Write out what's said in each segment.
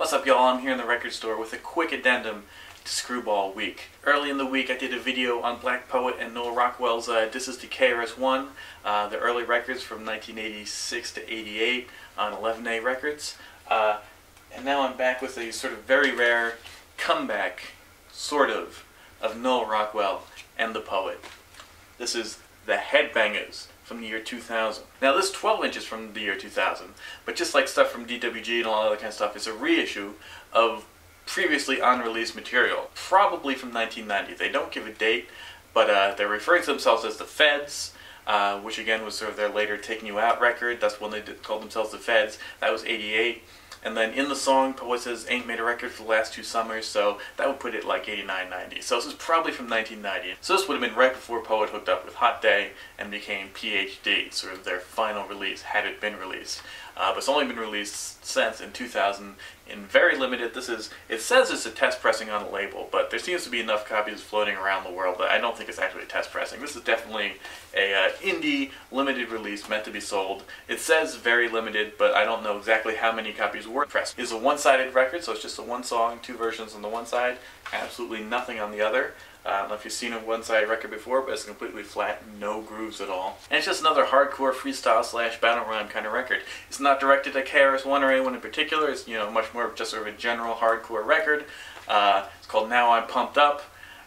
What's up, y'all? I'm here in the record store with a quick addendum to Screwball week. Early in the week I did a video on Black Poet and Noel Rockwell's This is the KRS-One, the early records from 1986 to 88 on 11A Records. And now I'm back with a sort of very rare comeback, sort of Noel Rockwell and the Poet. This is the Headbangerz from the year 2000. Now this 12 inches from the year 2000, but just like stuff from DWG and all that other kind of stuff, it's a reissue of previously unreleased material, probably from 1990. They don't give a date, but they're referring to themselves as the Feds, which again was sort of their later Taking You Out record. That's when they called themselves the Feds. That was 88. And then in the song, Poet says, ain't made a record for the last 2 summers, so that would put it like 89, 90. So this is probably from 1990. So this would have been right before Poet hooked up with Hot Day and became PhD, sort of their final release, had it been released. But it's only been released since in 2000 in very limited. It says it's a test pressing on a label, but there seems to be enough copies floating around the world that I don't think it's actually a test pressing. This is definitely a indie limited release meant to be sold. It says very limited, but I don't know exactly how many copies were pressed. It's a one-sided record, so it's just a one song, 2 versions on the one side, absolutely nothing on the other. I don't know if you've seen a one-sided record before, but it's completely flat, no grooves at all. And it's just another hardcore freestyle / battle rhyme kind of record. It's not directed at KRS-One or anyone in particular. It's, you know, much more of just sort of a general hardcore record. It's called Now I'm Pumped Up,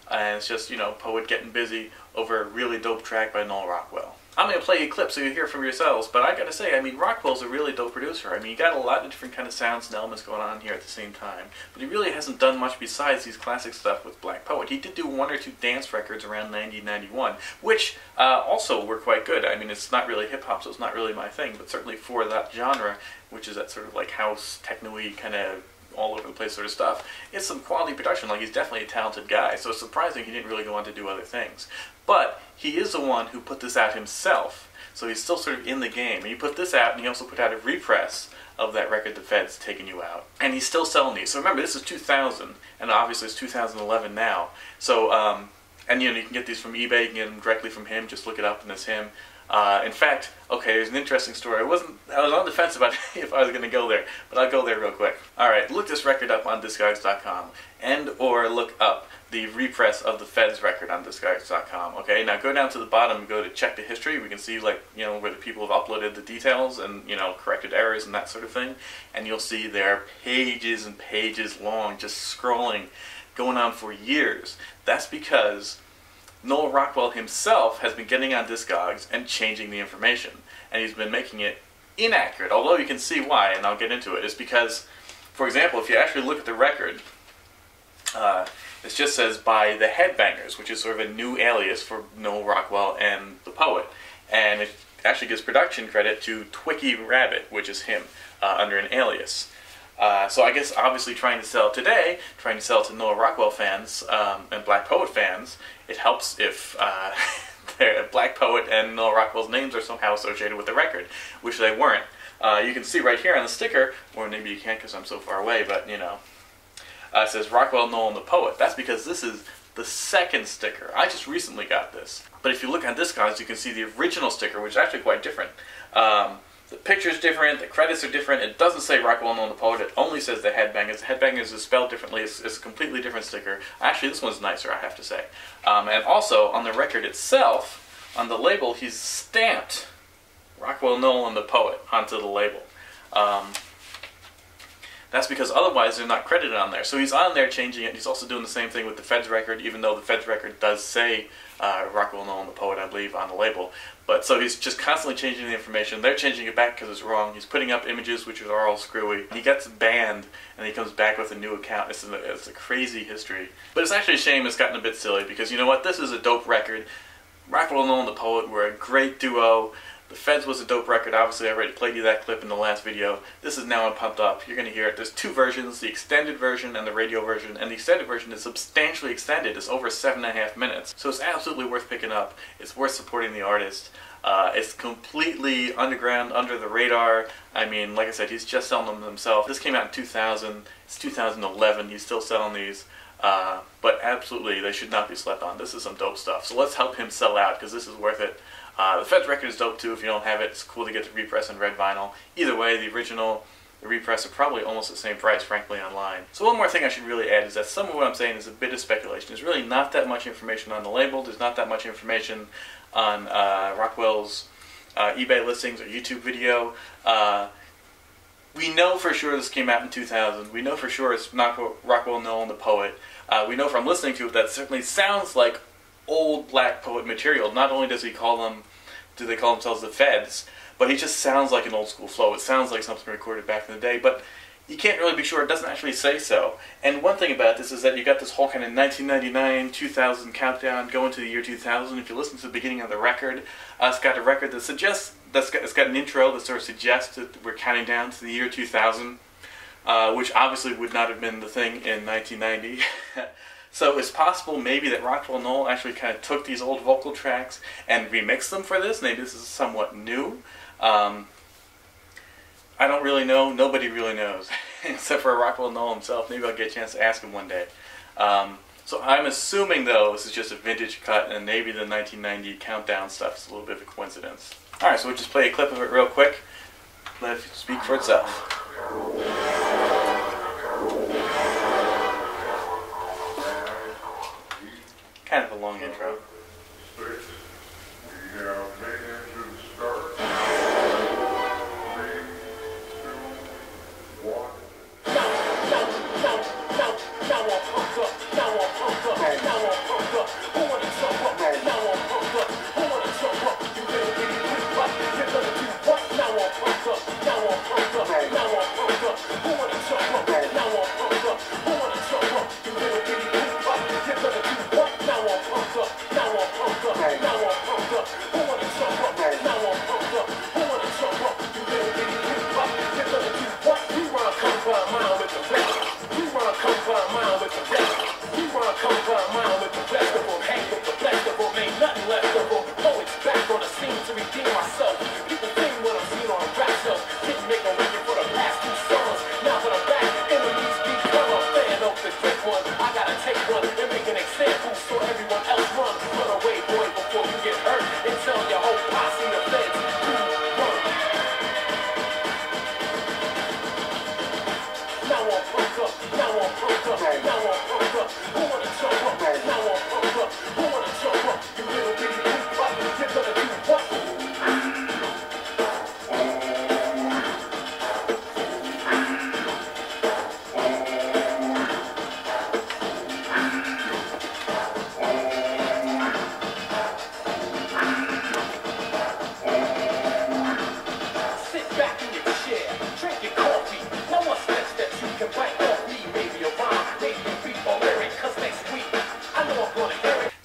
and it's just, you know, Poet getting busy over a really dope track by Noel Rockwell. I'm going to play you a clip so you hear from yourselves, but I gotta say, I mean, Rockwell's a really dope producer. I mean, you got a lot of different kind of sounds and elements going on here at the same time, but he really hasn't done much besides these classic stuff with Black Poet. He did do 1 or 2 dance records around 90, 91, which also were quite good. I mean, it's not really hip-hop, so it's not really my thing, but certainly for that genre, which is that sort of like house, techno-y kind of all over the place sort of stuff, it's some quality production. Like, he's definitely a talented guy, so it's surprising he didn't really go on to do other things. But he is the one who put this out himself, so he's still sort of in the game. And he put this out, and he also put out a repress of that record, The Feds, Taking You Out. And he's still selling these. So remember, this is 2000, and obviously it's 2011 now. So, and you know, you can get these from eBay, you can get them directly from him, just look it up and it's him. In fact, okay, there's an interesting story. I was on the fence about if I was going to go there, but I'll go there real quick. Alright, look this record up on Discogs.com, and or look up the repress of the Feds record on Discogs.com. Okay, now go down to the bottom and go to check the history. We can see, like, you know, where the people have uploaded the details and, you know, corrected errors and that sort of thing. And you'll see they're pages and pages long, just scrolling, going on for years. That's because Noel Rockwell himself has been getting on Discogs and changing the information, and he's been making it inaccurate, although you can see why, and I'll get into it. It's because, for example, if you actually look at the record, it just says by the Headbangerz, which is sort of a new alias for Noel Rockwell and the Poet, and it actually gives production credit to Twicky Rabbit, which is him, under an alias. So I guess obviously trying to sell today, trying to sell to Noel Rockwell fans and Black Poet fans, it helps if Black Poet and Noel Rockwell's names are somehow associated with the record, which they weren't. You can see right here on the sticker, or maybe you can't because I'm so far away, but you know, it says Rockwell, Noel, and the Poet. That's because this is the second sticker. I just recently got this. But if you look on Discogs, you can see the original sticker, which is actually quite different. The picture's different, the credits are different, it doesn't say Rockwell, Noel, and the Poet, it only says the Headbangerz. The Headbangerz is spelled differently, it's a completely different sticker. Actually, this one's nicer, I have to say. And also, on the record itself, on the label, he's stamped Rockwell, Noel, and the Poet onto the label. That's because otherwise they're not credited on there. So he's on there changing it. He's also doing the same thing with the Feds record, even though the Feds record does say Rockwell, Noel, and the Poet, I believe, on the label. But so he's just constantly changing the information. They're changing it back because it's wrong. He's putting up images which are all screwy. He gets banned, and he comes back with a new account. It's a crazy history. But it's actually a shame it's gotten a bit silly, because you know what? This is a dope record. Rockwell, Noel, and the Poet were a great duo. The Feds was a dope record. Obviously, I already played you that clip in the last video. This is Now I'm Pumped Up. You're going to hear it. There's 2 versions, the extended version and the radio version. And the extended version is substantially extended. It's over 7.5 minutes. So it's absolutely worth picking up. It's worth supporting the artist. It's completely underground, under the radar. I mean, like I said, he's just selling them himself. This came out in 2000. It's 2011. He's still selling these. But absolutely, they should not be slept on. This is some dope stuff. So let's help him sell out, because this is worth it. The Feds record is dope too if you don't have it. It's cool to get the repress and red vinyl. Either way, the original the repress are probably almost the same price, frankly, online. So one more thing I should really add is that some of what I'm saying is a bit of speculation. There's really not that much information on the label. There's not that much information on Rockwell's eBay listings or YouTube video. We know for sure this came out in 2000. We know for sure it's not Rockwell Noel and the Poet. We know from listening to it that certainly sounds like old Black Poet material. Not only do they call themselves the Feds, but he just sounds like an old school flow. It sounds like something recorded back in the day, but you can't really be sure. It doesn't actually say so. And one thing about this is that you got this whole kind of 1999, 2000 countdown going to the year 2000. If you listen to the beginning of the record, it's got a record that suggests, it's got an intro that sort of suggests that we're counting down to the year 2000, which obviously would not have been the thing in 1990. So it's possible maybe that Rockwell Noel actually kind of took these old vocal tracks and remixed them for this. Maybe this is somewhat new. I don't really know. Nobody really knows, except for Rockwell Noel himself. Maybe I'll get a chance to ask him one day. So I'm assuming, though, this is just a vintage cut, and maybe the 1990 countdown stuff is a little bit of a coincidence. Alright, so we'll just play a clip of it real quick. Let it speak for itself. Kind of a long intro.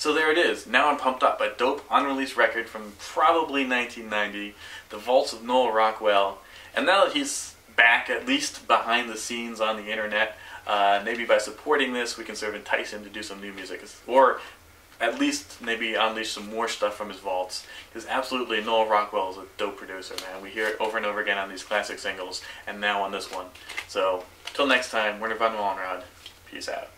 So there it is. Now I'm pumped up. A dope unreleased record from probably 1990, The Vaults of Noel Rockwell. And now that he's back, at least behind the scenes on the internet, maybe by supporting this we can sort of entice him to do some new music. Or at least maybe unleash some more stuff from his vaults. Because absolutely Noel Rockwell is a dope producer, man. We hear it over and over again on these classic singles, and now on this one. So, till next time, Werner von Wallenrod. Peace out.